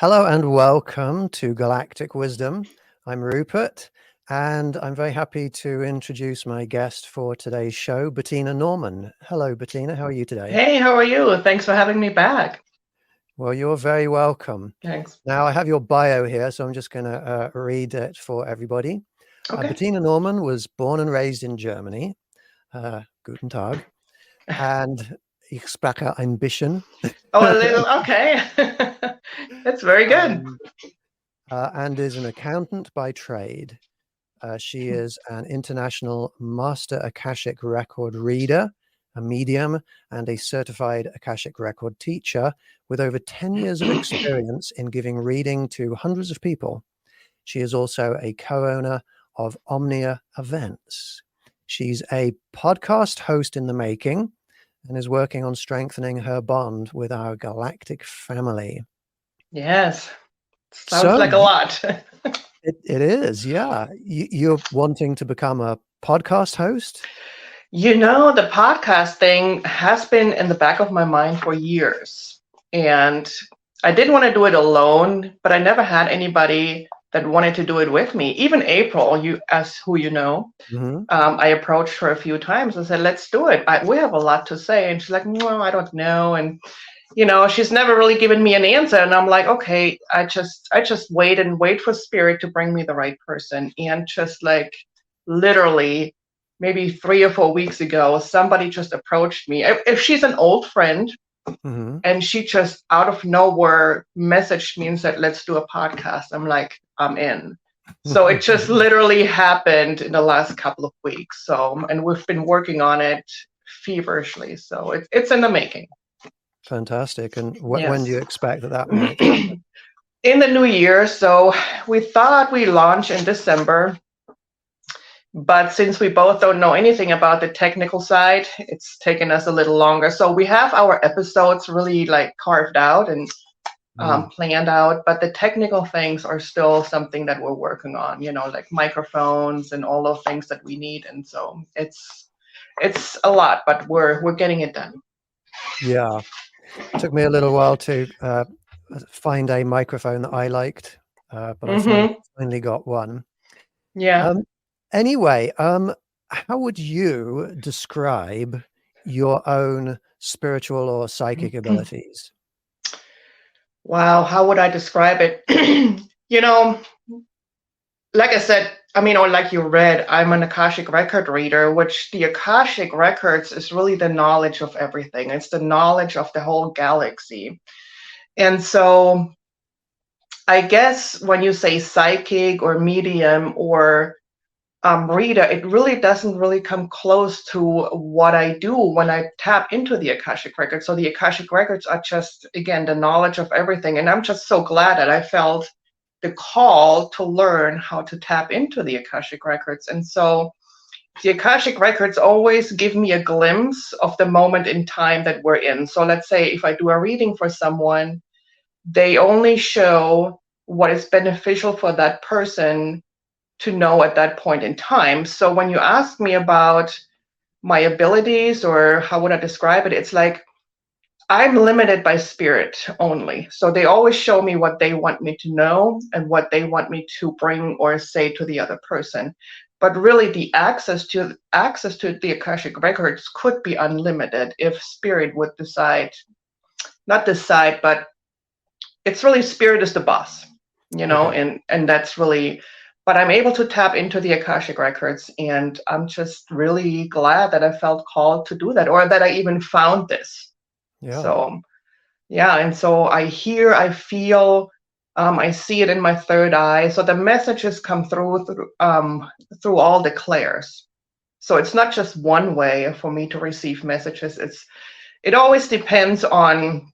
Hello and welcome to Galactic Wisdom. I'm Rupert, and I'm very happy to introduce my guest for today's show, Bettina Norman. Hello, Bettina. How are you today? Hey, how are you? Thanks for having me back. Well, you're very welcome. Thanks. Now, I have your bio here, so I'm just going to read it for everybody. Okay. Bettina Norman was born and raised in Germany. Guten Tag. And ich spreche ein bisschen. Oh, a little. Okay. That's very good. And is an accountant by trade. She is an international master Akashic Record Reader, a medium, and a certified Akashic Record teacher with over 10 years of experience in giving reading to hundreds of people. She is also a co-owner of Omnia Events. She's a podcast host in the making and is working on strengthening her bond with our Galactic Family. Yes. Sounds like a lot. It is, yeah. You're wanting to become a podcast host? The podcast thing has been in the back of my mind for years. And I didn't want to do it alone, but I never had anybody that wanted to do it with me. Even April, who you know, I approached her a few times and said, let's do it. We have a lot to say. And she's like, no, I don't know. And she's never really given me an answer. And I'm like, okay, I just wait for spirit to bring me the right person. And just like literally maybe 3 or 4 weeks ago, somebody just approached me. If she's an old friend, and she just out of nowhere messaged me and said, let's do a podcast. I'm like, I'm in. So it just literally happened in the last couple of weeks. And we've been working on it feverishly. So it's in the making. Fantastic. And when do you expect that might happen? In the new year. So we thought we launch in December. But since we both don't know anything about the technical side, it's taken us a little longer. So we have our episodes really like carved out and planned out, but the technical things are still something that we're working on, like microphones and all those things that we need. And so it's a lot, but we're getting it done. Yeah. It took me a little while to find a microphone that I liked, but I finally got one. Yeah. Anyway, how would you describe your own spiritual or psychic abilities? Wow, how would I describe it? Like I said, or like you read, I'm an Akashic Record Reader, which the Akashic Records is really the knowledge of everything. It's the knowledge of the whole galaxy. And so I guess when you say psychic or medium or reader, it really doesn't really come close to what I do when I tap into the Akashic Records. So the Akashic Records are just, again, the knowledge of everything. And I'm just so glad that I felt the call to learn how to tap into the Akashic Records. And so the Akashic Records always give me a glimpse of the moment in time that we're in. So let's say if I do a reading for someone, they only show what is beneficial for that person to know at that point in time. So when you ask me about my abilities or how would I describe it, it's like I'm limited by spirit only. So they always show me what they want me to know and what they want me to bring or say to the other person. But really the access to the Akashic Records could be unlimited if spirit would not decide, but it's really spirit is the boss, and that's really. But I'm able to tap into the Akashic Records, and I'm just really glad that I felt called to do that, or that I even found this. Yeah. So, yeah, and so I hear, I feel, I see it in my third eye. So the messages come through all the clairs. So it's not just one way for me to receive messages. It always depends on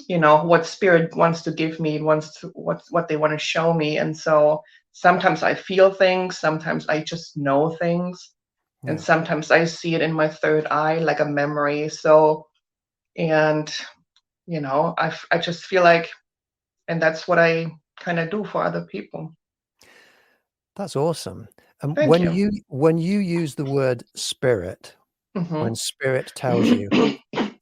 what spirit wants to give me, what they want to show me, and so. Sometimes I feel things, sometimes I just know things, and sometimes I see it in my third eye like a memory. So, and, I just feel like, and that's what I kind of do for other people. That's awesome. And Thank you. When you use the word spirit, when spirit tells you,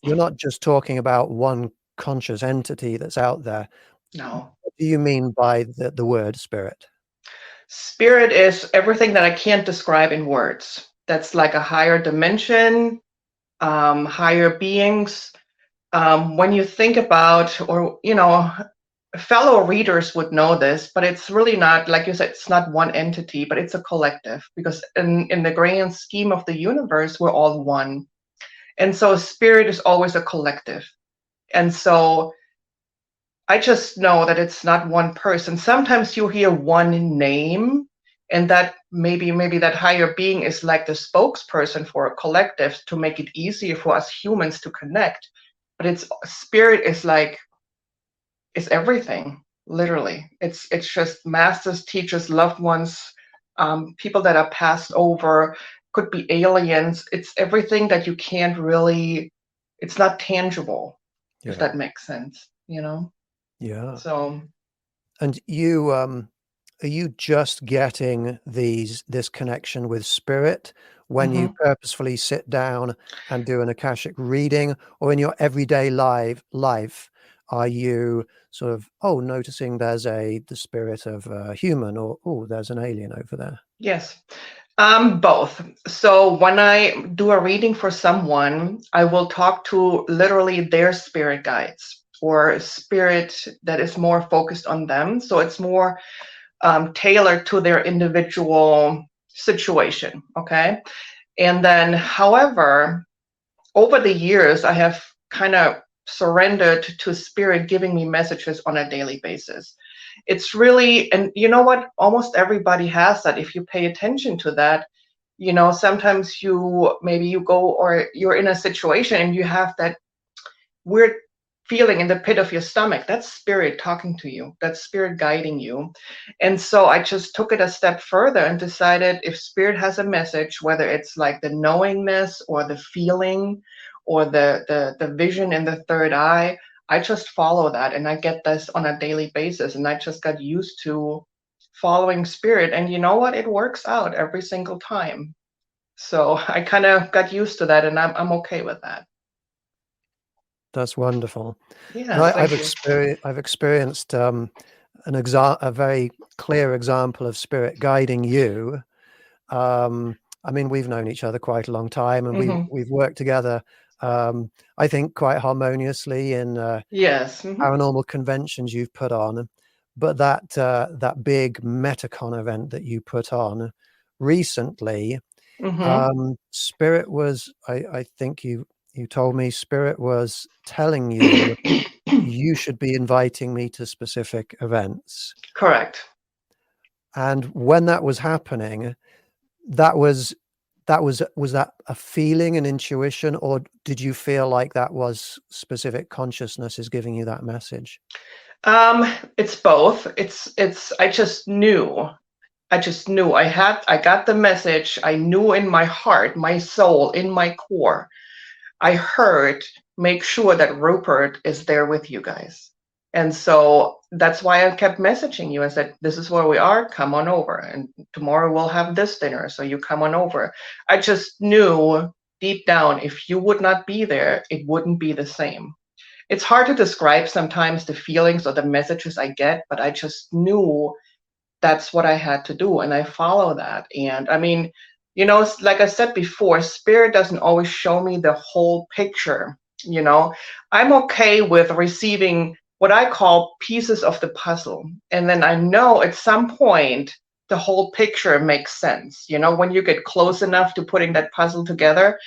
you're not just talking about one conscious entity that's out there. No. What do you mean by the word spirit? Spirit is everything that I can't describe in words. That's like a higher dimension, higher beings. When you think about, or, fellow readers would know this, but it's really not, like you said, it's not one entity, but it's a collective, because in the grand scheme of the universe, we're all one. And so spirit is always a collective. And so I just know that it's not one person. Sometimes you hear one name, and that maybe that higher being is like the spokesperson for a collective to make it easier for us humans to connect. But it's spirit is like, it's everything, literally. It's just masters, teachers, loved ones, people that are passed over, could be aliens. It's everything that you can't really, it's not tangible, if Yeah. that makes sense, Yeah. So And you are you just getting this connection with spirit when you mhm. purposefully sit down and do an Akashic reading, or in your everyday life are you sort of noticing there's the spirit of a human, or there's an alien over there? Yes. Both. So when I do a reading for someone, I will talk to literally their spirit guides or spirit that is more focused on them. So it's more tailored to their individual situation. Okay. And then, however, over the years, I have kind of surrendered to spirit giving me messages on a daily basis. It's really, and you know what? Almost everybody has that. If you pay attention to that, sometimes maybe you go or you're in a situation and you have that weird feeling in the pit of your stomach. That's spirit talking to you. That's spirit guiding you. And so I just took it a step further and decided if spirit has a message, whether it's like the knowingness or the feeling or the vision in the third eye, I just follow that, and I get this on a daily basis. And I just got used to following spirit. And you know what? It works out every single time. So I kind of got used to that, and I'm okay with that. That's wonderful. And Yes, thank you. I've experienced a very clear example of spirit guiding you. I mean, we've known each other quite a long time, and Hmm. we've worked together. I think quite harmoniously in Yes. Hmm. paranormal conventions you've put on. But that big Metacon event that you put on recently, Hmm. Spirit was, I think you told me Spirit was telling you you should be inviting me to specific events. Correct. And when that was happening, that was was that a feeling, an intuition, or did you feel like that was specific consciousness is giving you that message? It's both. It's I just knew. I got the message. I knew in my heart, my soul, in my core. I heard, make sure that Rupert is there with you guys. And so that's why I kept messaging you. I said, this is where we are. Come on over. And tomorrow we'll have this dinner. So you come on over. I just knew deep down, if you would not be there, it wouldn't be the same. It's hard to describe sometimes the feelings or the messages I get, but I just knew that's what I had to do. And I follow that. And I mean, like I said before, spirit doesn't always show me the whole picture. You know, I'm okay with receiving what I call pieces of the puzzle. And then I know at some point the whole picture makes sense. When you get close enough to putting that puzzle together,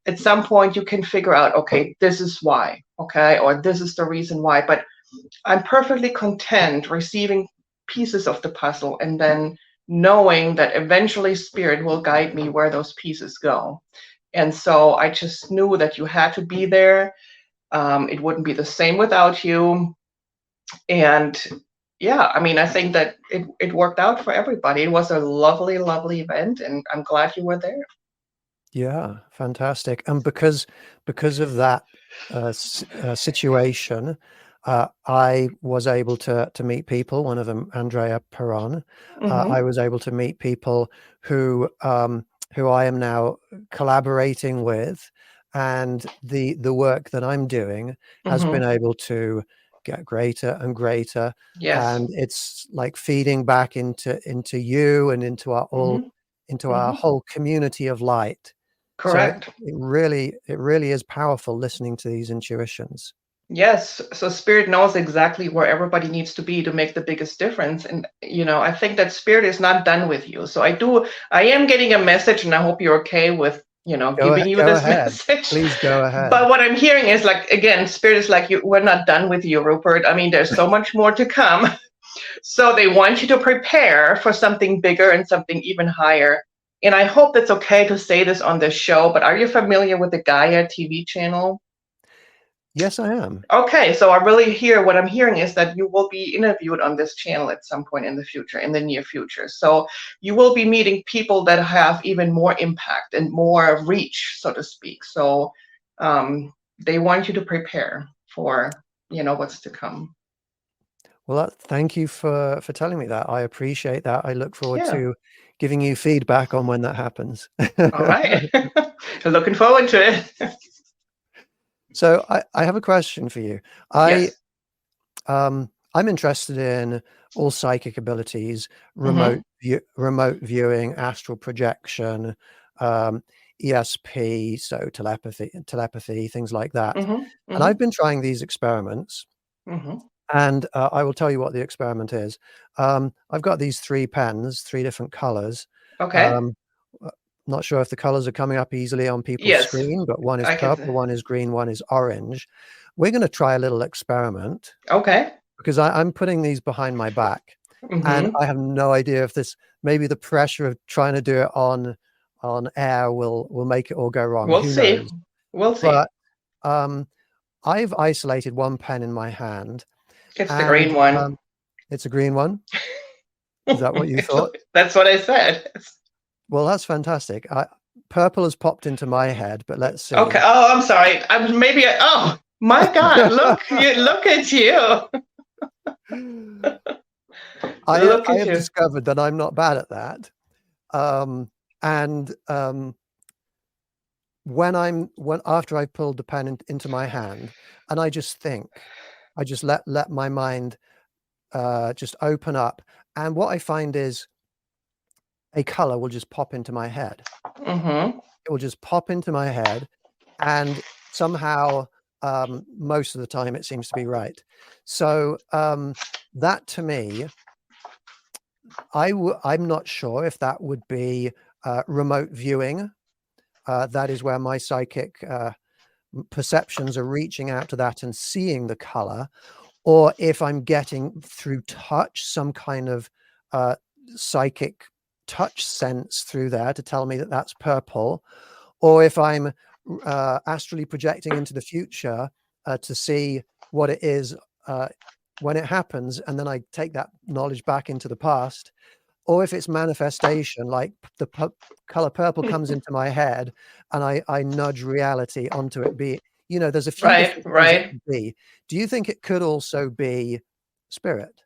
at some point you can figure out, okay, this is why, okay, or this is the reason why. But I'm perfectly content receiving pieces of the puzzle and then knowing that eventually spirit will guide me where those pieces go. And so I just knew that you had to be there. It wouldn't be the same without you. And yeah, I mean, I think that it worked out for everybody. It was a lovely, lovely event, and I'm glad you were there. Yeah, fantastic. And because of that situation, I was able to meet people. One of them, Andrea Perron. I Hmm. was able to meet people who I am now collaborating with, and the work that I'm doing has been Hmm. able to get greater and greater. Yes. And it's like feeding back into you and into our whole community of light. So Correct. it really is powerful listening to these intuitions. Yes, so spirit knows exactly where everybody needs to be to make the biggest difference. And I think that spirit is not done with you. So I am getting a message, and I hope you're okay with, giving you Go this ahead. message. Please go ahead. But what I'm hearing is, like, again, spirit is like, we're not done with you, Rupert. I mean, there's so much more to come. So they want you to prepare for something bigger and something even higher. And I hope that's okay to say this on this show, but are you familiar with the Gaia TV channel? Yes, I am. Okay, so what I'm hearing is that you will be interviewed on this channel at some point in the future, in the near future. So you will be meeting people that have even more impact and more reach, so to speak. So they want you to prepare for, what's to come. Well, thank you for telling me that. I appreciate that. I look forward Yeah. to giving you feedback on when that happens. All right. Looking forward to it. So I have a question for you. Yes. I'm interested in all psychic abilities, remote viewing, astral projection, ESP, so telepathy, things like that. And I've been trying these experiments. And I will tell you what the experiment is. I've got these 3 pens, 3 different colors. Okay. Not sure if the colors are coming up easily on people's Yes. screen, but one is I can purple, one is green, one is orange. We're going to try a little experiment Okay. because I'm putting these behind my back, and I have no idea if maybe the pressure of trying to do it on air will make it all go wrong. We'll Who see. knows? We'll see. But I've isolated one pen in my hand. It's the green one. It's a green one. Is that what you thought? That's what I said. Well, that's fantastic. Purple has popped into my head, but let's see. Okay. Oh, I'm sorry. Oh my God! Look at you. I have discovered that I'm not bad at that. After I pulled the pen into my hand, and I just think, I just let my mind just open up, and what I find is a color will just pop into my head. It will just pop into my head, and somehow most of the time it seems to be right. So that, to me, I'm not sure if that would be remote viewing. That is where my psychic perceptions are reaching out to that and seeing the color, or if I'm getting through touch some kind of psychic touch sense through there to tell me that that's purple, or if I'm astrally projecting into the future to see what it is when it happens, and then I take that knowledge back into the past, or if it's manifestation, like the color purple comes into my head and I nudge reality onto it. There's a few different things it could be. Do you think it could also be spirit?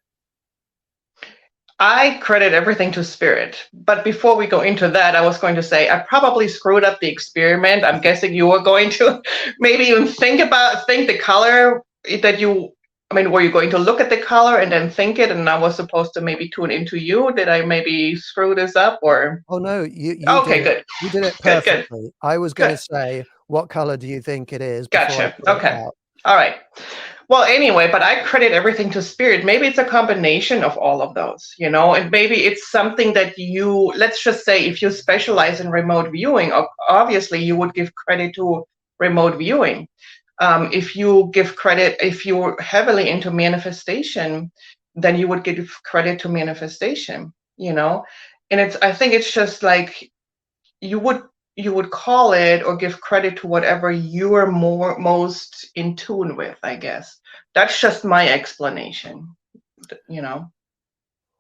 I credit everything to spirit. But before we go into that, I was going to say I probably screwed up the experiment. I'm guessing you were going to maybe even think the color that were you going to look at the color and then think it, and I was supposed to maybe tune into you? Did I maybe screw this up, or? Oh no, you Okay, good. You did it perfectly. Good. I was going to say, what color do you think it is? Gotcha. Okay. All right. Well, anyway, but I credit everything to spirit. Maybe it's a combination of all of those, and maybe it's something that let's just say, if you specialize in remote viewing, obviously you would give credit to remote viewing. If you're heavily into manifestation, then you would give credit to manifestation, and I think it's just like you would call it or give credit to whatever you are most in tune with, I guess. That's just my explanation, Well,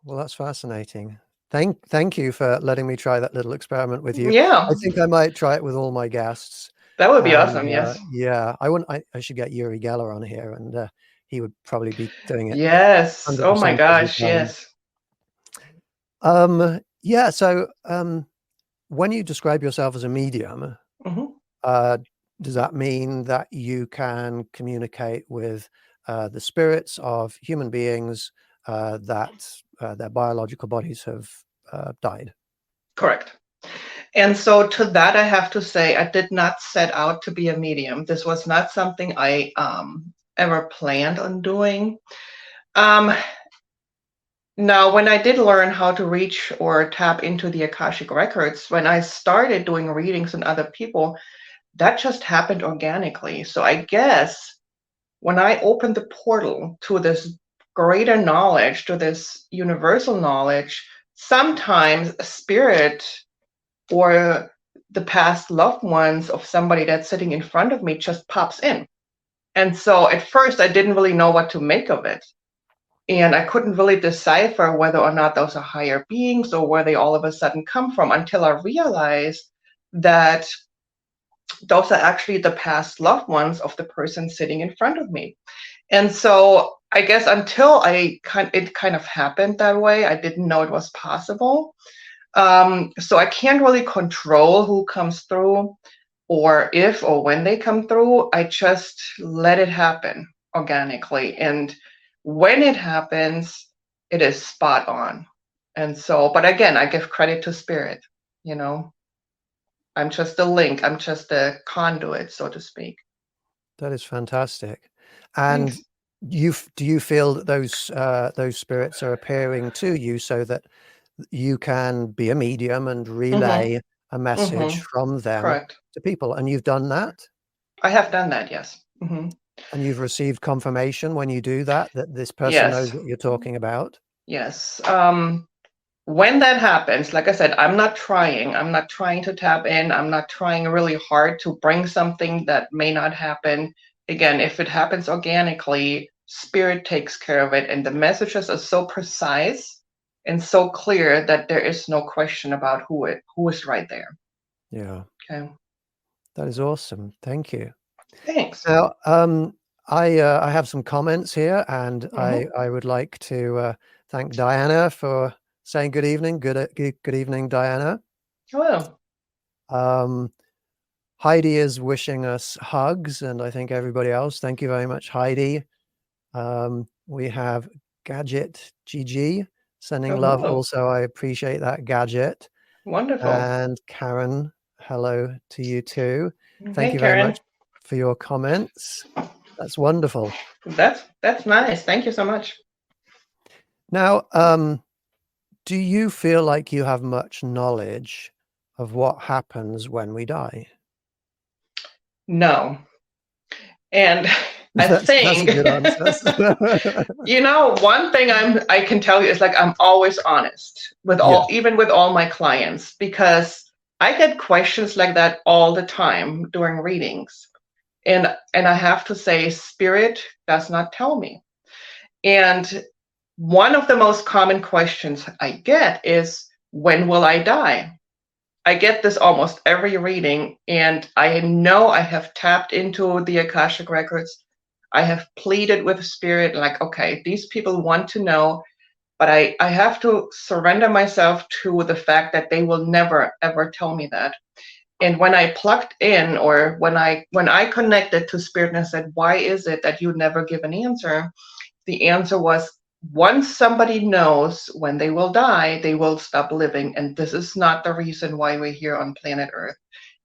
that's fascinating. Thank you for letting me try that little experiment with you. Yeah. I think I might try it with all my guests. That would be awesome. Yes. Yeah. I should get Uri Geller on here, and he would probably be doing it. Yes. Oh my gosh. Yes. Yeah. So when you describe yourself as a medium, does that mean that you can communicate with the spirits of human beings that their biological bodies have died. Correct. And so to that, I have to say, I did not set out to be a medium. This was not something I ever planned on doing. Now, when I did learn how to reach or tap into the Akashic Records, when I started doing readings on other people, that just happened organically. So I guess when I opened the portal to this greater knowledge, to this universal knowledge, sometimes a spirit or the past loved ones of somebody that's sitting in front of me just pops in. And so at first, I didn't really know what to make of it. And I couldn't really decipher whether or not those are higher beings or where they all of a sudden come from until I realized that those are actually the past loved ones of the person sitting in front of me. And so I guess until it kind of happened that way, I didn't know it was possible. So I can't really control who comes through or if or when they come through. I just let it happen organically. And when it happens, it is spot on. And so, but again, I give credit to spirit, you know. I'm just a link. I'm just a conduit, so to speak. That is fantastic. And Thanks. do you feel that those spirits are appearing to you so that you can be a medium and relay a message from them Correct. to people? And you've done that? I have done that, yes. And you've received confirmation when you do that this person knows Yes. what you're talking about? Yes. When that happens, like I said, I'm not trying. I'm not trying to tap in. I'm not trying really hard to bring something that may not happen. Again, if it happens organically, spirit takes care of it. And the messages are so precise and so clear that there is no question about who is right there. Yeah. Okay. That is awesome. Thank you. Thanks. Now, I have some comments here, and I would like to thank Diana for saying good evening. Good evening, Diana. Hello. Heidi is wishing us hugs, and I think everybody else. Thank you very much, Heidi. We have Gadget GG sending love. Also, I appreciate that, Gadget. Wonderful. And Karen, hello to you too. Thank Hey, you very Karen. much for your comments. That's wonderful. That's nice. Thank you so much. Now, do you feel like you have much knowledge of what happens when we die? No. And I think that's a good answer. you know, one thing I can tell you is like I'm always honest with even with all my clients, because I get questions like that all the time during readings. And I have to say, spirit does not tell me. And one of the most common questions I get is, when will I die? I get this almost every reading, and I know I have tapped into the Akashic Records. I have pleaded with spirit, like, okay, these people want to know, but I have to surrender myself to the fact that they will never, ever tell me that. And when I plugged in, or when I connected to spirit and I said, why is it that you never give an answer? The answer was, once somebody knows when they will die, they will stop living. And this is not the reason why we're here on planet Earth.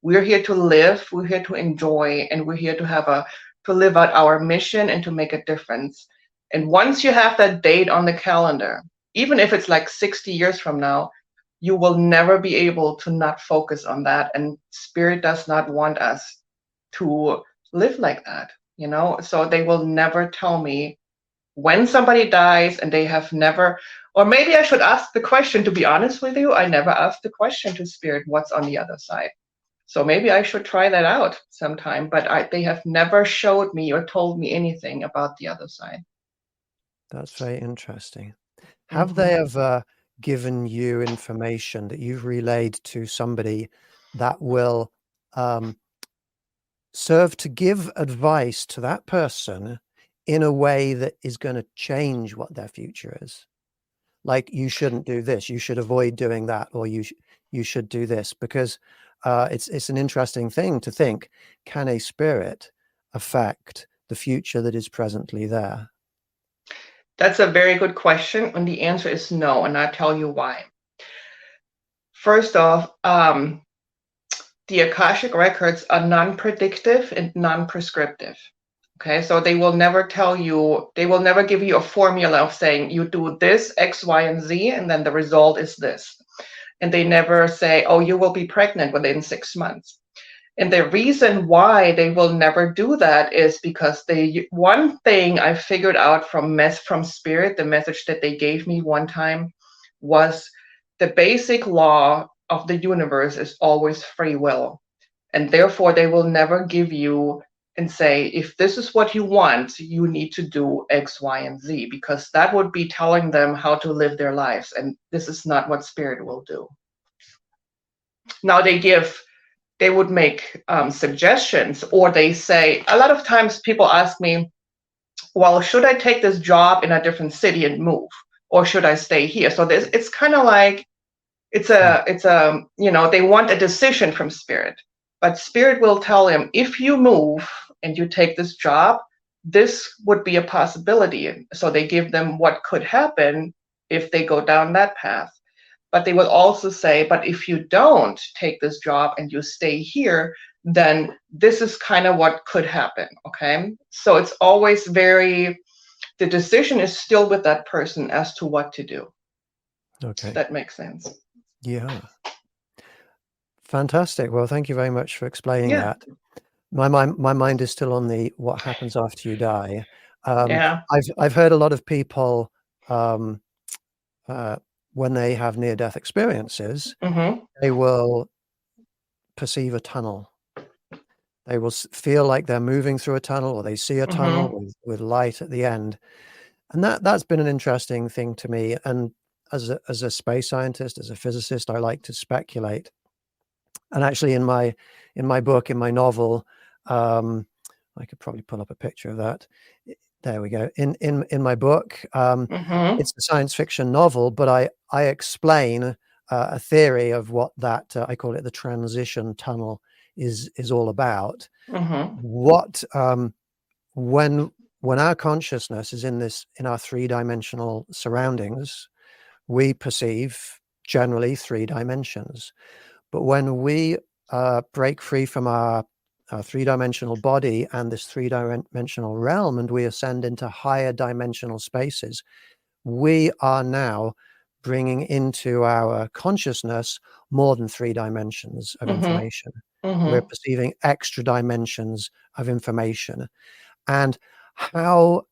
We're here to live, we're here to enjoy, and we're here to live out our mission and to make a difference. And once you have that date on the calendar, even if it's like 60 years from now, you will never be able to not focus on that. And spirit does not want us to live like that, you know? So they will never tell me when somebody dies, and they have never, or maybe I should ask the question, to be honest with you, I never asked the question to spirit, what's on the other side? So maybe I should try that out sometime, but they have never showed me or told me anything about the other side. That's very interesting. Have they ever given you information that you've relayed to somebody that will serve to give advice to that person in a way that is going to change what their future is? Like, you shouldn't do this, you should avoid doing that, or you should do this, because it's an interesting thing to think, can a spirit affect the future that is presently there? That's a very good question, and the answer is no, and I'll tell you why. First off, the Akashic records are non-predictive and non-prescriptive. Okay, so they will never give you a formula of saying you do this, X, Y, and Z, and then the result is this. And they never say, oh, you will be pregnant within 6 months. And the reason why they will never do that is because one thing I figured out from Spirit, the message that they gave me one time, was the basic law of the universe is always free will. And therefore, they will never give you and say, if this is what you want, you need to do X, Y, and Z, because that would be telling them how to live their lives. And this is not what Spirit will do. Now, they would make suggestions, or they say, a lot of times people ask me, well, should I take this job in a different city and move, or should I stay here? So it's kind of like, it's a they want a decision from Spirit, but Spirit will tell them, if you move and you take this job, this would be a possibility. So they give them what could happen if they go down that path. But they will also say, but if you don't take this job and you stay here, then this is kind of what could happen. Okay. So it's always the decision is still with that person as to what to do. Okay. If that makes sense. Yeah. Fantastic. Well, thank you very much for explaining that. My mind is still on the what happens after you die. I've heard a lot of people when they have near-death experiences, they will perceive a tunnel. They will feel like they're moving through a tunnel, or they see a tunnel with light at the end. And that's been an interesting thing to me. And as a space scientist, as a physicist, I like to speculate. And actually, in my book, in my novel, I could probably pull up a picture of that. There we go. In my book, it's a science fiction novel, but I explain a theory of what that I call it the transition tunnel is all about. What when our consciousness is in our three-dimensional surroundings, we perceive generally 3 dimensions. But when we break free from our 3-dimensional body and this 3-dimensional realm, and we ascend into higher dimensional spaces, we are now bringing into our consciousness more than 3 dimensions of information. We're perceiving extra dimensions of information. And how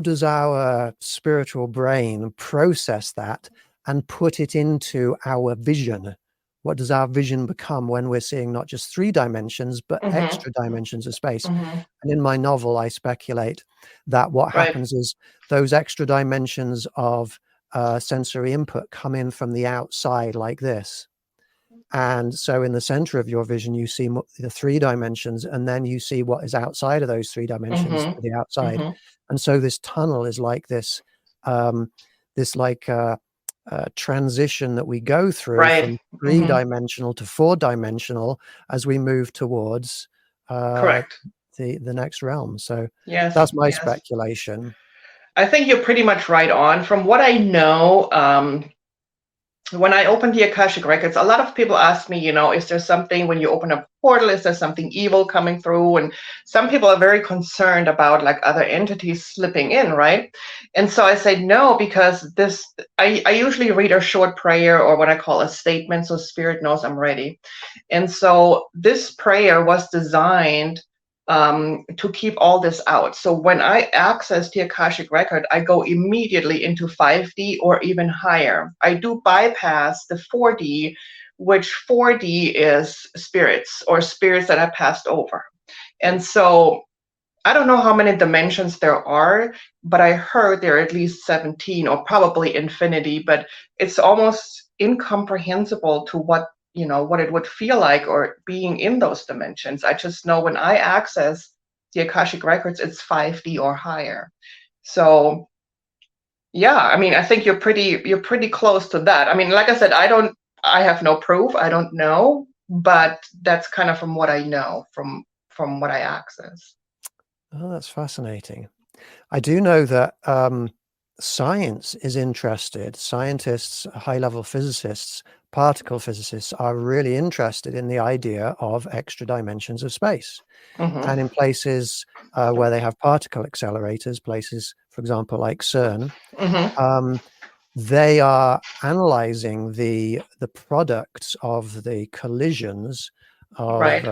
does our spiritual brain process that and put it into our vision? What does our vision become when we're seeing not just 3 dimensions, but extra dimensions of space? And in my novel, I speculate that what happens is those extra dimensions of sensory input come in from the outside like this. And so in the center of your vision, you see the 3 dimensions, and then you see what is outside of those 3 dimensions to the outside. And so this tunnel is like this, transition that we go through from 3-dimensional to 4-dimensional as we move towards the next realm. So that's my speculation. I think you're pretty much right on. From what I know, when I opened the Akashic Records, a lot of people ask me, is there something when you open a portal, is there something evil coming through? And some people are very concerned about like other entities slipping in, right? And so I say no, because I usually read a short prayer or what I call a statement, so Spirit knows I'm ready. And so this prayer was designed to keep all this out. So when I access the Akashic Record, I go immediately into 5D or even higher. I do bypass the 4D, which 4D is spirits or spirits that have passed over. And so I don't know how many dimensions there are, but I heard there are at least 17 or probably infinity, but it's almost incomprehensible to what it would feel like or being in those dimensions. I just know when I access the Akashic Records, it's 5D or higher. So yeah, I mean, I think you're pretty close to that. I mean, like I said, I have no proof. I don't know, but that's kind of from what I know, from what I access. Oh, that's fascinating. I do know that science is interested. Scientists, high-level physicists, particle physicists are really interested in the idea of extra dimensions of space. Mm-hmm. And in places where they have particle accelerators, places, for example, like CERN, Mm-hmm. they are analyzing the products of the collisions of Right.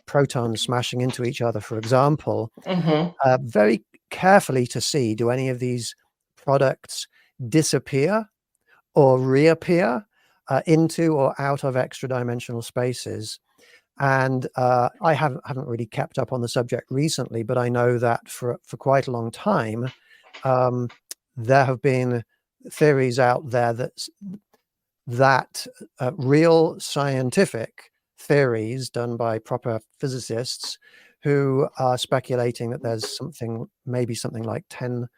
protons smashing into each other, for example, Mm-hmm. very carefully to see, do any of these products disappear or reappear into or out of extra dimensional spaces? And I haven't really kept up on the subject recently, but I know that for quite a long time, there have been theories out there that real scientific theories done by proper physicists who are speculating that there's maybe something like 10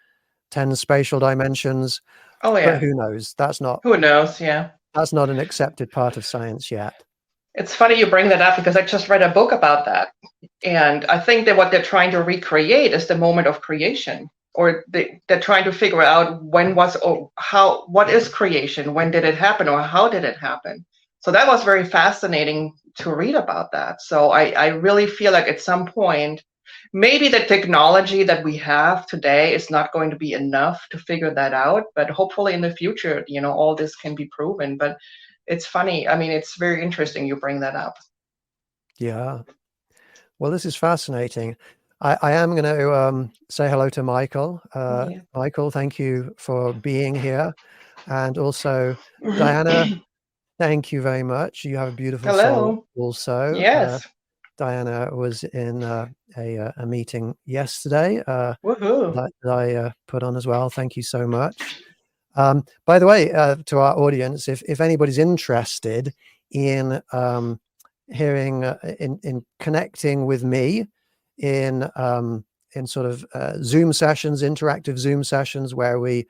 spatial dimensions, Oh but yeah. who knows? That's not Who knows? Yeah. an accepted part of science yet. It's funny you bring that up because I just read a book about that. And I think that what they're trying to recreate is the moment of creation, or they're trying to figure out what is creation? When did it happen? Or how did it happen? So that was very fascinating to read about that. So I really feel like at some point, maybe the technology that we have today is not going to be enough to figure that out, but hopefully in the future, all this can be proven. But it's funny. I mean, it's very interesting you bring that up. Yeah. Well, this is fascinating. I am going to say hello to Michael. Yeah. Michael, thank you for being here. And also, Diana, thank you very much. You have a beautiful soul Hello. also. Yes. Diana was in a meeting yesterday Woohoo. that I put on as well. Thank you so much. By the way, to our audience, if anybody's interested in hearing, in connecting with me in sort of Zoom sessions, interactive Zoom sessions where we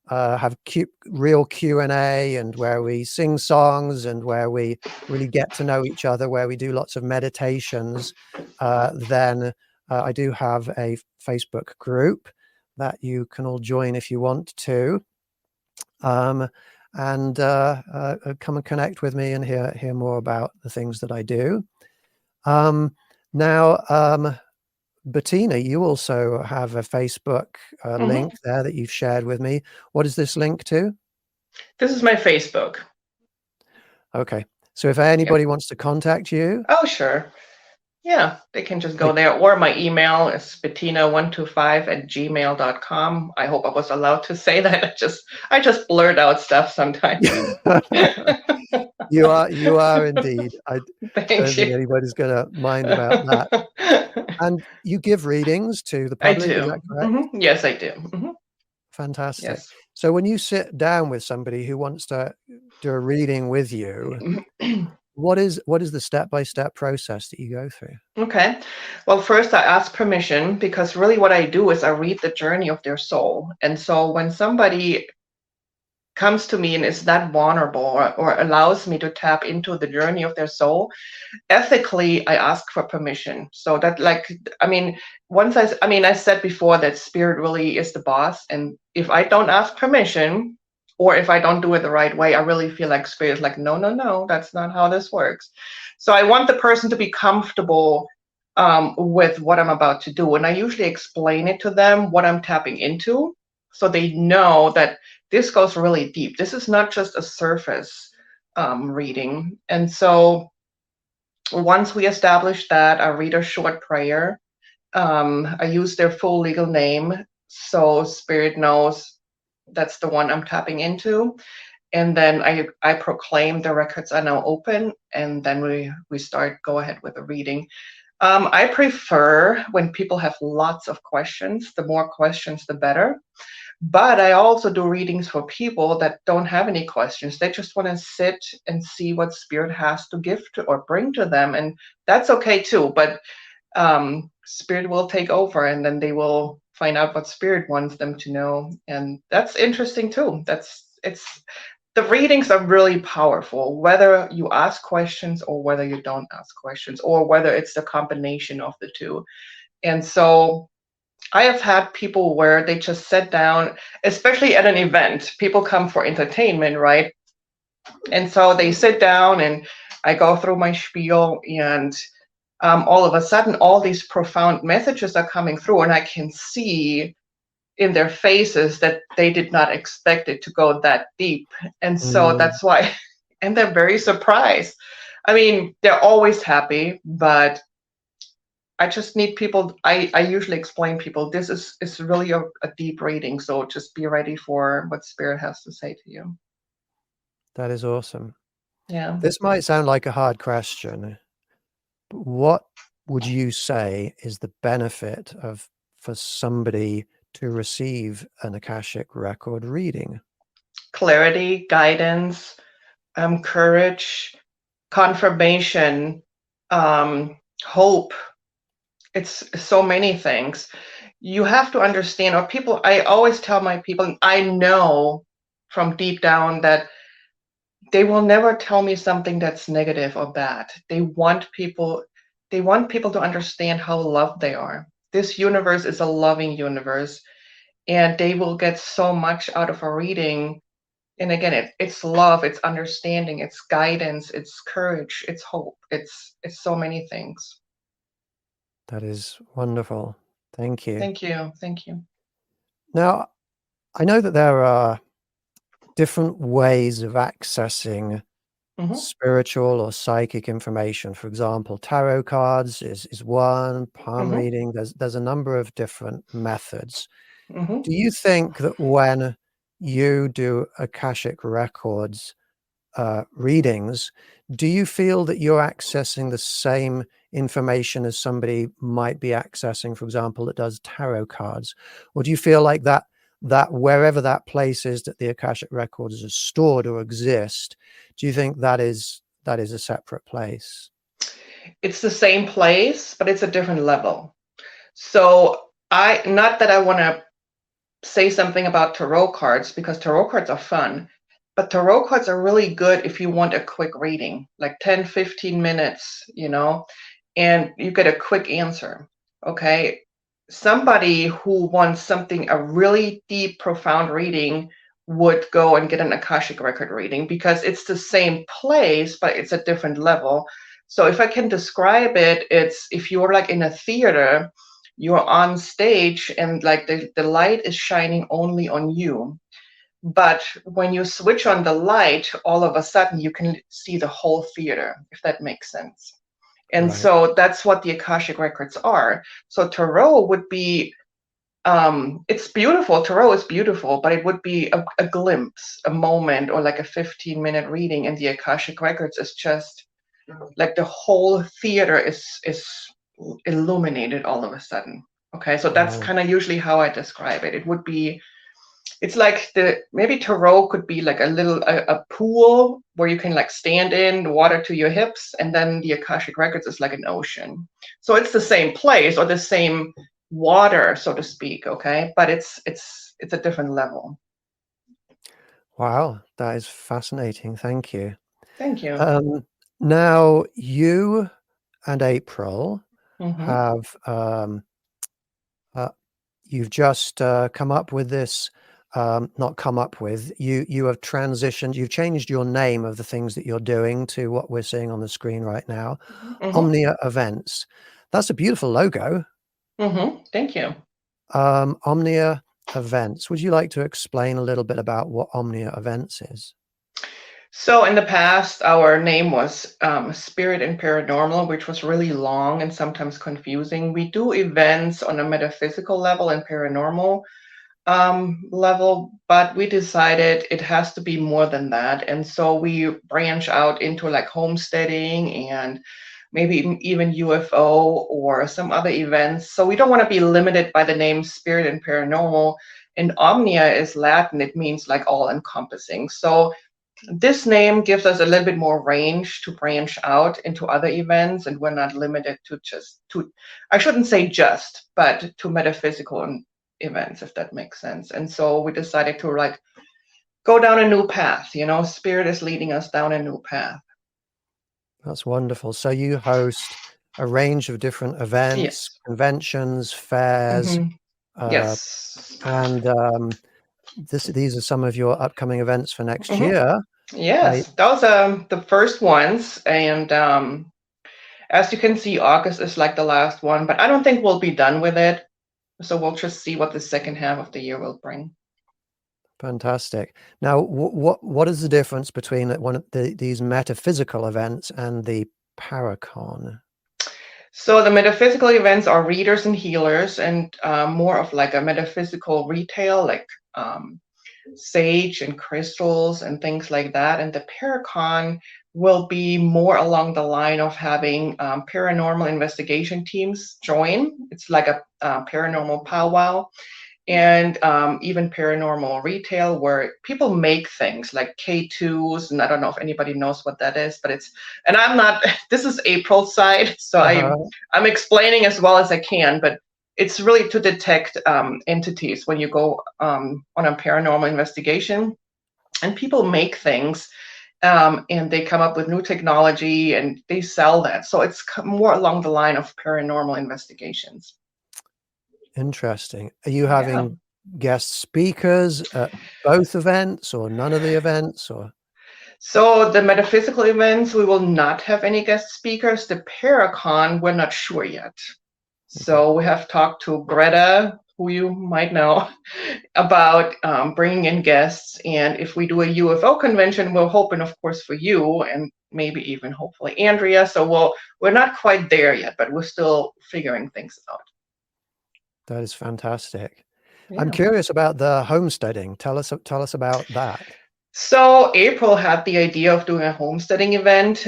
have real Q&A and where we sing songs and where we really get to know each other, where we do lots of meditations, then I do have a Facebook group that you can all join if you want to, and come and connect with me and hear more about the things that I do. Now, Bettina, you also have a Facebook link there that you've shared with me. What is this link to? This is my Facebook. Okay. So if anybody wants to contact you. Oh, sure. Yeah, they can just go there. Or my email is bettina125@gmail.com. I hope I was allowed to say that. I just blurt out stuff sometimes. You are indeed. I Thank don't think you. anybody's going to mind about that. And you give readings to the I public, is do. that correct? Yes, I do. Fantastic. Yes. So when you sit down with somebody who wants to do a reading with you, what is the step-by-step process that you go through? Okay. Well, first I ask permission, because really what I do is I read the journey of their soul. And so when somebody comes to me and is that vulnerable, or allows me to tap into the journey of their soul, ethically I ask for permission. So that, like, I mean, I said before that spirit really is the boss, and if I don't ask permission, or if I don't do it the right way, I really feel like spirit is like, no, no, no, that's not how this works. So I want the person to be comfortable with what I'm about to do, and I usually explain it to them what I'm tapping into, so they know that this goes really deep. This is not just a surface reading. And so once we establish that, I read a short prayer. I use their full legal name, so spirit knows that's the one I'm tapping into. And then I proclaim the records are now open, and then we go ahead with the reading. I prefer when people have lots of questions. The more questions, the better. But I also do readings for people that don't have any questions. They just want to sit and see what spirit has to give to or bring to them. And that's okay too. But spirit will take over, and then they will find out what spirit wants them to know. And that's interesting too. The readings are really powerful, whether you ask questions or whether you don't ask questions, or whether it's the combination of the two. And so I have had people where they just sit down, especially at an event. People come for entertainment, right? And so they sit down and I go through my spiel, and all of a sudden, all these profound messages are coming through, and I can see in their faces that they did not expect it to go that deep. And so Mm, that's why, and they're very surprised. I mean, they're always happy, but I just need people. I usually explain people this is really a deep reading, so just be ready for what spirit has to say to you. that is awesome. Yeah. This might sound like a hard question, but what would you say is the benefit of for somebody to receive an Akashic record reading? Clarity, guidance, courage, confirmation, hope. It's so many things. You have to understand, or people, I always tell my people, I know from deep down that they will never tell me something that's negative or bad. They want people to understand how loved they are. This universe is a loving universe, and they will get so much out of a reading. And again, it's love, it's understanding, it's guidance, it's courage, it's hope, it's so many things. That is wonderful. Thank you. Thank you. Thank you. Now, I know that there are different ways of accessing Hmm. spiritual or psychic information. For example, tarot cards is one, palm Hmm. reading. There's a number of different methods. Hmm. Do you think that when you do Akashic Records readings, do you feel that you're accessing the same information as somebody might be accessing, for example, that does tarot cards? Or do you feel like that wherever that place is that the Akashic Records is stored or exist, do you think that is a separate place? It's the same place, but it's a different level. So not that I want to say something about tarot cards, because tarot cards are fun, but tarot cards are really good if you want a quick reading, like 10, 15 minutes, and you get a quick answer. Okay. Somebody who wants something, a really deep, profound reading, would go and get an Akashic record reading, because it's the same place, but it's a different level. So if I can describe it, it's if you're like in a theater, you're on stage, and like the light is shining only on you. But when you switch on the light, all of a sudden you can see the whole theater, if that makes sense. And Right. so that's what the Akashic records are. So tarot would be, it's beautiful. Tarot is beautiful, but it would be a glimpse, a moment, or like a 15-minute reading. And the Akashic records is just like the whole theater is illuminated all of a sudden. Okay, so that's Wow. kind of usually how I describe it. It would be, it's like maybe tarot could be like a pool where you can like stand in, water to your hips, and then the Akashic records is like an ocean. So it's the same place or the same water, so to speak. Okay, but it's a different level. Wow, that is fascinating. Thank you. Thank you. Now you and April Hmm. have uh, you've just come up with this, not come up with, you have transitioned, you've changed your name of the things that you're doing to what we're seeing on the screen right now, Hmm. Omnia Events. That's a beautiful logo. Thank you. Omnia Events. Would you like to explain a little bit about what Omnia Events is? So in the past, our name was Spirit and Paranormal, which was really long and sometimes confusing. We do events on a metaphysical level and paranormal level, but we decided it has to be more than that. And so we branch out into like homesteading and maybe even UFO or some other events. So we don't want to be limited by the name Spirit and Paranormal. And Omnia is Latin, it means like all encompassing. So this name gives us a little bit more range to branch out into other events, and we're not limited to I shouldn't say just, but to metaphysical events, if that makes sense. And so we decided to like go down a new path. Spirit is leading us down a new path. That's wonderful. So you host a range of different events, Yes. conventions, fairs, Hmm. Yes. And these are some of your upcoming events for next Hmm. year. Yes, those are the first ones. And as you can see, August is like the last one, but I don't think we'll be done with it. So we'll just see what the second half of the year will bring. Fantastic. Now, what is the difference between these metaphysical events and the Paracon? So the metaphysical events are readers and healers, and more of like a metaphysical retail, like sage and crystals and things like that. And the Paracon will be more along the line of having paranormal investigation teams join. It's like a paranormal powwow, and even paranormal retail, where people make things like K2s. And I don't know if anybody knows what that is, but and I'm not, this is April's side, so I'm explaining as well as I can, but it's really to detect entities when you go on a paranormal investigation, and people make things, and they come up with new technology and they sell that. So it's more along the line of paranormal investigations. Interesting. Are you having guest speakers at both events, or none of the events, or? So the metaphysical events, we will not have any guest speakers. The Paracon, we're not sure yet. So we have talked to Greta, who you might know, about bringing in guests. And if we do a UFO convention, we're hoping, of course, for you and maybe even hopefully Andrea. So we're not quite there yet, but we're still figuring things out. That is fantastic. Yeah. I'm curious about the homesteading. Tell us about that. So April had the idea of doing a homesteading event.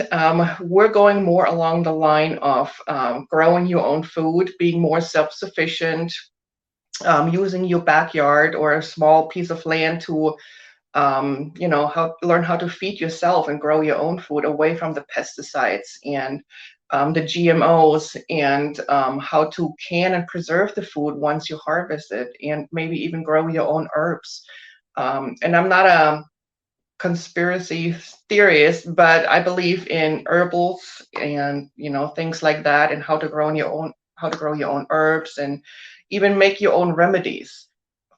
We're going more along the line of growing your own food, being more self-sufficient, using your backyard or a small piece of land to, learn how to feed yourself and grow your own food away from the pesticides and the GMOs, and how to can and preserve the food once you harvest it, and maybe even grow your own herbs. And I'm not a conspiracy theorist, but I believe in herbals and things like that, and how to grow your own herbs, and even make your own remedies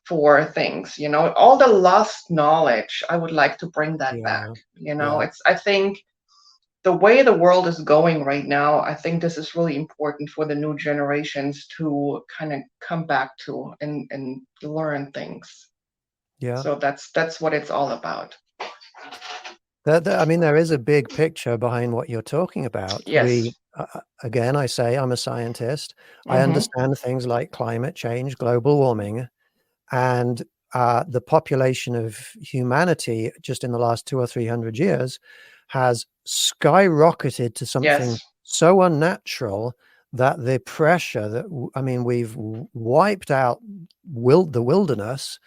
for things. All the lost knowledge, I would like to bring that back. I think the way the world is going right now, I think this is really important for the new generations to kind of come back to and learn things. Yeah. So that's what it's all about. I mean, there is a big picture behind what you're talking about. Yes. Again, I say I'm a scientist. I understand things like climate change, global warming, and the population of humanity just in the last 200 or 300 years has skyrocketed to something so unnatural that the pressure we've wiped out the wilderness,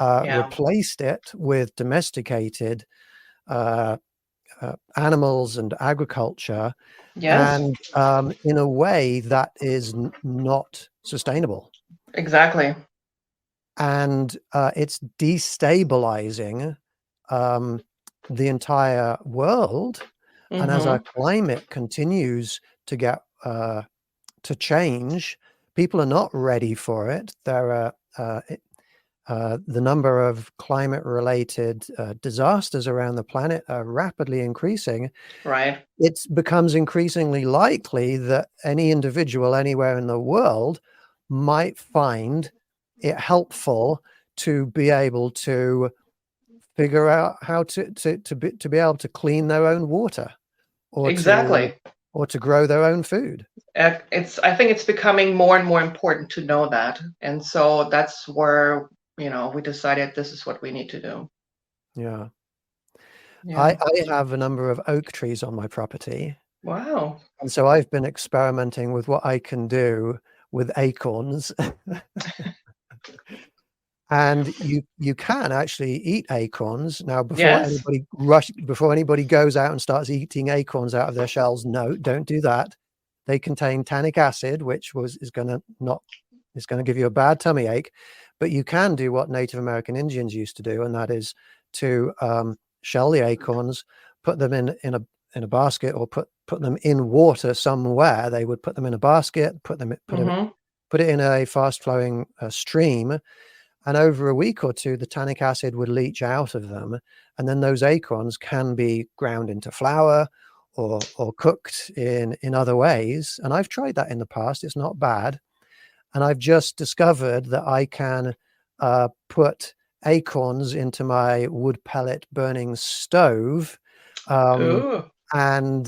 replaced it with domesticated animals and agriculture, and in a way that is not sustainable. Exactly. And it's destabilizing the entire world. And as our climate continues to get to change, people are not ready for it. There are the number of climate-related disasters around the planet are rapidly increasing. Right. It becomes increasingly likely that any individual anywhere in the world might find it helpful to be able to figure out how to be able to clean their own water, or to grow their own food. I think it's becoming more and more important to know that, and so that's where we decided this is what we need to do. Yeah. I have a number of oak trees on my property. Wow. And so I've been experimenting with what I can do with acorns. And you can actually eat acorns. Now, before anybody goes out and starts eating acorns out of their shells, no, don't do that. They contain tannic acid, which is going to give you a bad tummy ache. But you can do what Native American Indians used to do, and that is to shell the acorns, put them in a basket, or put them in water somewhere. They would put them in a basket, put them put it in a fast-flowing stream, and over a week or two, the tannic acid would leach out of them, and then those acorns can be ground into flour or cooked in other ways. And I've tried that in the past. It's not bad. And I've just discovered that I can put acorns into my wood pellet burning stove, and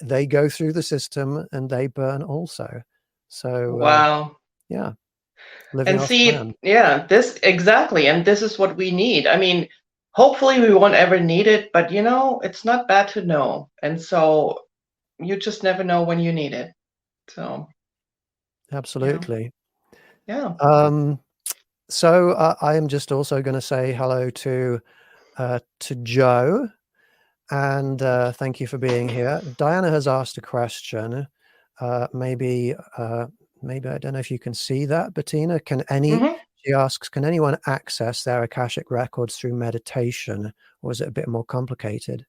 they go through the system and they burn also. So wow. yeah, living And off see, land. yeah, this exactly. And this is what we need. I mean, hopefully we won't ever need it, but you know, it's not bad to know. And so you just never know when you need it. So Absolutely. yeah. So I am just also going to say hello to Joe, and thank you for being here. Diana has asked a question. Maybe I don't know if you can see that, Bettina. She asks, can anyone access their Akashic records through meditation, or is it a bit more complicated?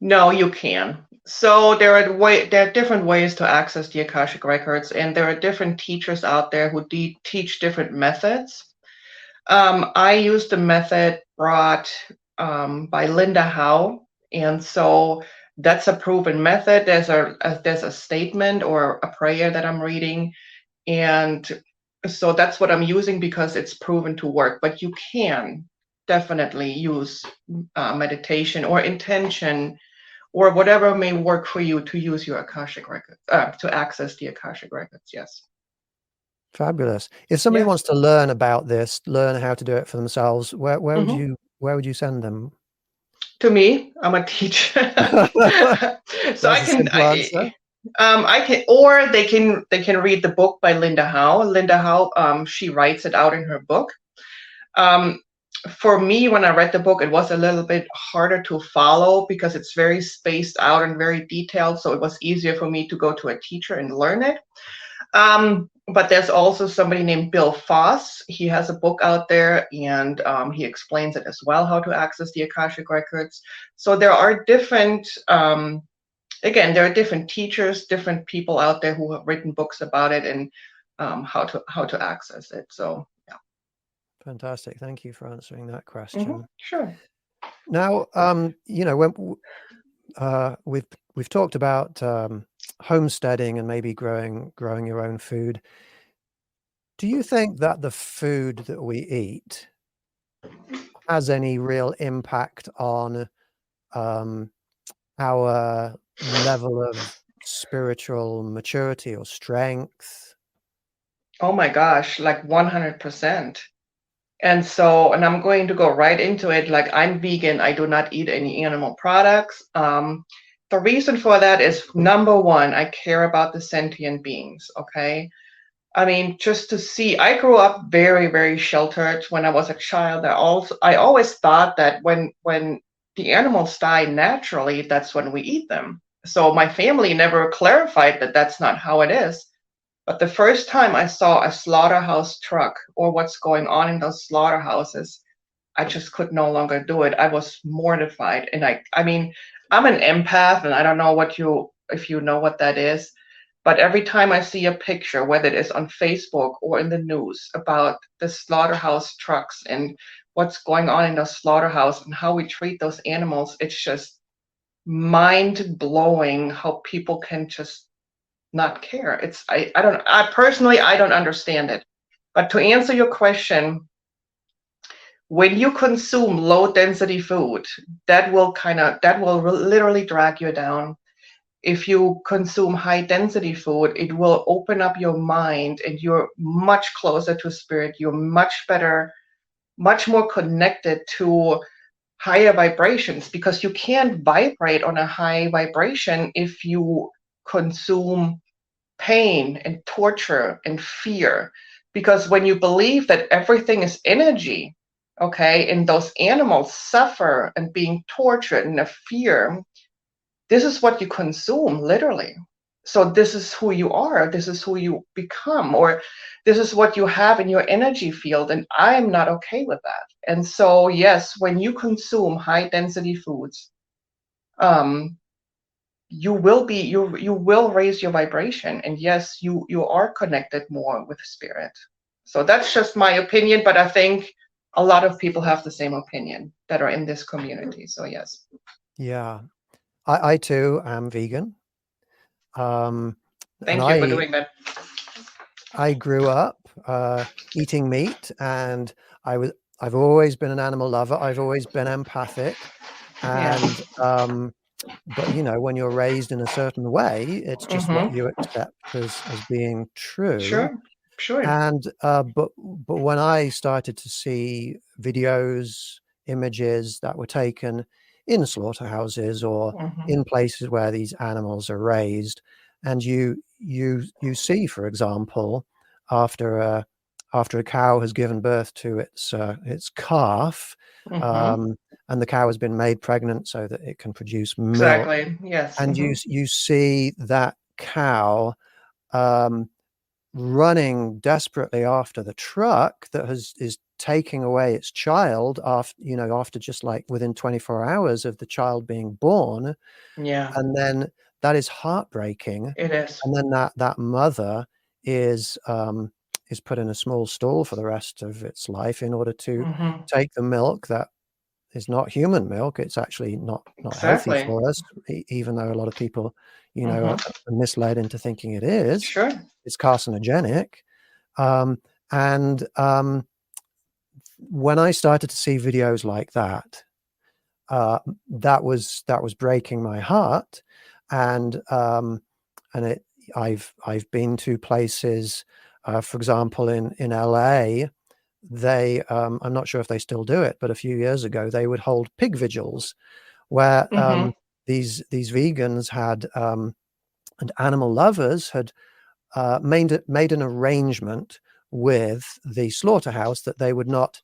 No, you can. So there are different ways to access the Akashic records, and there are different teachers out there who teach different methods. I used the method brought by Linda Howe, and so that's a proven method. There's a statement or a prayer that I'm reading, and so that's what I'm using because it's proven to work. But you can definitely use meditation or intention or whatever may work for you to use your Akashic records, to access the Akashic records. Yes. Fabulous. If somebody Yeah. wants to learn about this, learn how to do it for themselves, where would Mhm. you send them? To me, I'm a teacher. So That's a simple answer. I can, or they can read the book by Linda Howe. Linda Howe, she writes it out in her book. For me, when I read the book, it was a little bit harder to follow because it's very spaced out and very detailed. So it was easier for me to go to a teacher and learn it. But there's also somebody named Bill Foss. He has a book out there, and he explains it as well, how to access the Akashic records. So there are different, again, there are different teachers, different people out there who have written books about it and how to access it. So yeah. Fantastic. Thank you for answering that question. Sure. Now, you know, when we've talked about homesteading and maybe growing your own food. Do you think that the food that we eat has any real impact on our level of spiritual maturity or strength? Oh my gosh, like 100%. And so, and I'm going to go right into it. Like, I'm vegan. I do not eat any animal products. The reason for that is, number one, I care about the sentient beings. Okay. I mean, just to see, I grew up very, very sheltered when I was a child. I always thought that when the animals die naturally, that's when we eat them. So my family never clarified that that's not how it is. But the first time I saw a slaughterhouse truck or what's going on in those slaughterhouses, I just could no longer do it. I was mortified. And I mean, I'm an empath, and I don't know if you know what that is. But every time I see a picture, whether it is on Facebook or in the news, about the slaughterhouse trucks and what's going on in the slaughterhouse and how we treat those animals, it's just mind blowing how people can just not care. I personally, I don't understand it. But to answer your question, when you consume low density food, that will literally drag you down. If you consume high density food, it will open up your mind and you're much closer to spirit. You're much better, much more connected to higher vibrations, because you can't vibrate on a high vibration if you consume pain and torture and fear. Because when you believe that everything is energy, okay, and those animals suffer and being tortured and a fear, this is what you consume, literally. So this is who you are, this is who you become, or this is what you have in your energy field, and I'm not okay with that. And so yes, when you consume high density foods, you will be you will raise your vibration, and yes, you are connected more with spirit. So that's just my opinion, but I think a lot of people have the same opinion that are in this community. So yes. Yeah. I too am vegan. And Thank you for doing that. I grew up eating meat, and I've always been an animal lover. I've always been empathic, Yeah. and but you know, when you're raised in a certain way, it's just what Mm-hmm. you accept as being true. Sure. Sure. And but when I started to see videos, images that were taken in slaughterhouses or Mm-hmm. in places where these animals are raised, and you see, for example, after a cow has given birth to its calf, Mm-hmm. um, and the cow has been made pregnant so that it can produce milk, Exactly. Yes. and Mm-hmm. you see that cow um, running desperately after the truck that is taking away its child after just like within 24 hours of the child being born. Yeah, And then that is heartbreaking. it is. And then that mother is put in a small stall for the rest of its life in order to Mm-hmm. take the milk that is not human milk. It's actually not healthy Exactly. for us, even though a lot of people, Mm-hmm. are misled into thinking it is. Sure. It's carcinogenic. Um, and when I started to see videos like that, uh, that was breaking my heart. And and it I've been to places, for example, in LA. I'm not sure if they still do it, but a few years ago they would hold pig vigils where Mm-hmm. these vegans had and animal lovers had made an arrangement with the slaughterhouse that they would not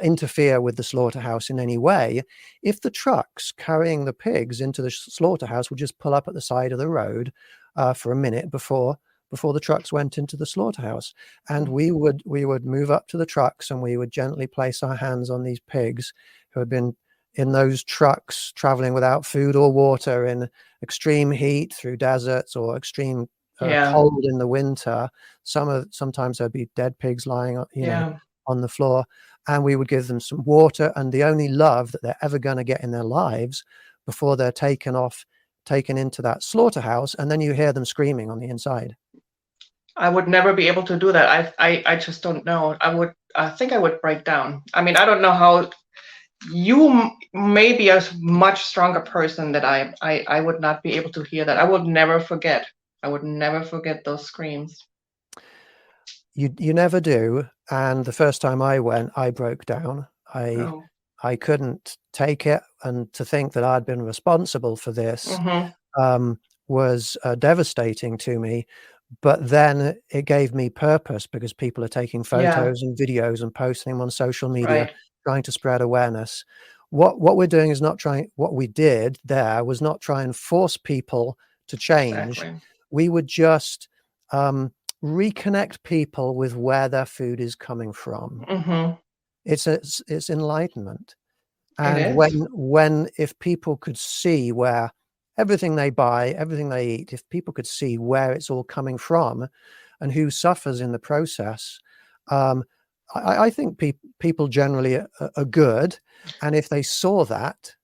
interfere with the slaughterhouse in any way. If the trucks carrying the pigs into the slaughterhouse would just pull up at the side of the road for a minute before the trucks went into the slaughterhouse, and we would move up to the trucks and we would gently place our hands on these pigs who had been in those trucks traveling without food or water in extreme heat through deserts or extreme Yeah. cold in the winter. Sometimes there'd be dead pigs lying, Yeah. on the floor, and we would give them some water and the only love that they're ever going to get in their lives before they're taken into that slaughterhouse, and then you hear them screaming on the inside. I would never be able to do that. I just don't know. I think I would break down. I mean, I don't know how you may be a much stronger person that I would not be able to hear that. I would never forget. I would never forget those screams. You never do. And the first time I went, I broke down. I Oh. I couldn't take it, and to think that I'd been responsible for this Mm-hmm. was devastating to me. But then it gave me purpose because people are taking Yeah. photos and videos and posting them on social media, Right. trying to spread awareness. What we're doing is not trying. What we did there was not try and force people to change. Exactly. We would just um, reconnect people with where their food is coming from. Mm-hmm. It's enlightenment. It And is. when if people could see where everything they buy, everything they eat, if people could see where it's all coming from and who suffers in the process, um, I think people generally are good. And if they saw that,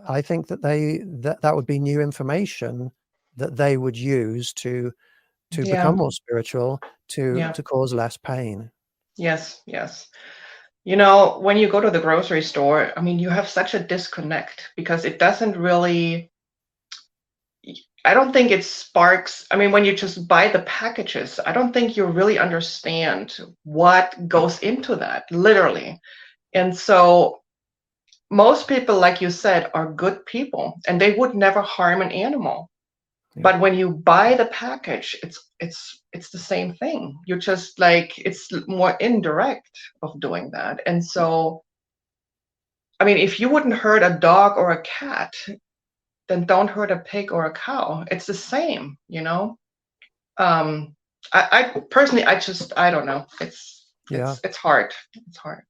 I think that would be new information that they would use to become Yeah. more spiritual, Yeah. to cause less pain. Yes. Yes. You know, when you go to the grocery store, I mean, you have such a disconnect because it doesn't really, I don't think it sparks. I mean, when you just buy the packages, I don't think you really understand what goes into that, literally. And so most people, like you said, are good people and they would never harm an animal. Yeah. But when you buy the package, it's the same thing. You're just like, it's more indirect of doing that. And so I mean, if you wouldn't hurt a dog or a cat, then don't hurt a pig or a cow. It's the same, you know. Um, I personally, I don't know. Yeah. It's hard. It's hard.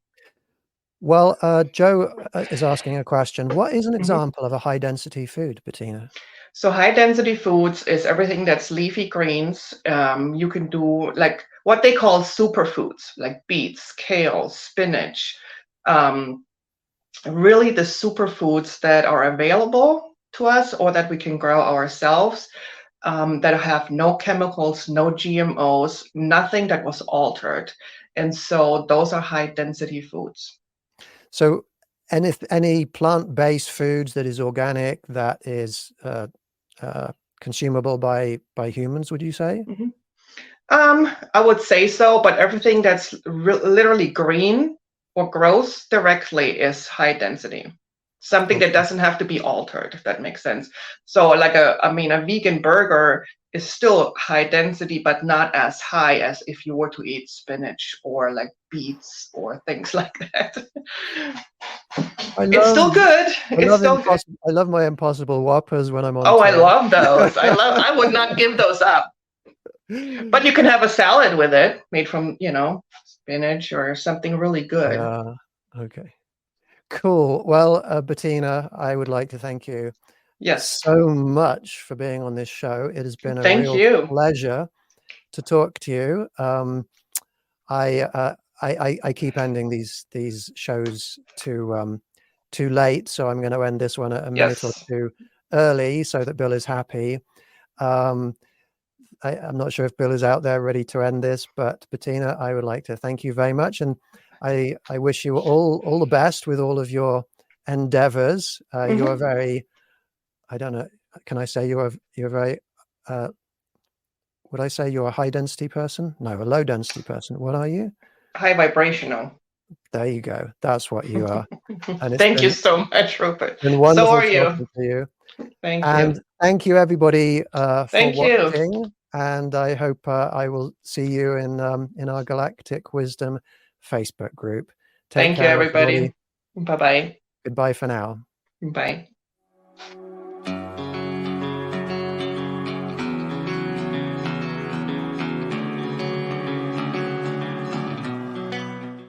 Well, Joe is asking a question. What is an Mhm. example of a high density food, Bettina? So high density foods is everything that's leafy greens. You can do like what they call superfoods, like beets, kale, spinach. Really the superfoods that are available to us or that we can grow ourselves, that have no chemicals, no GMOs, nothing that was altered. And so those are high density foods. So any plant-based foods that is organic, that is consumable by humans, would you say? Mm-hmm. I would say so, but everything that's literally green or grows directly is high density. Something that doesn't have to be altered, if that makes sense. So like a vegan burger is still high density, but not as high as if you were to eat spinach or like beets or things like that. It's still good. It's still good. I love my Impossible Whoppers when I'm on Oh, tour. I love those. I would not give those up. But you can have a salad with it made from, spinach or something really good. Okay. Cool. Well, Bettina, I would like to thank you so much for being on this show. It has been a real pleasure to talk to you. I keep ending these shows too late, so I'm going to end this one a minute or two early so that Bill is happy. I'm not sure if Bill is out there ready to end this, but Bettina, I would like to thank you very much, and I wish you all the best with all of your endeavors. You are very, I don't know, can I say you're very, would I say you're a high density person? No, a low density person. What are you? High vibrational. There you go. That's what you are. And thank you so much, Rupert. Been wonderful so are you. talking to you. Thank you. Thank you, everybody, for watching. You. And I hope I will see you in our Galactic Wisdom Facebook group. Thank you, everybody. Bye-bye. Goodbye for now. Bye.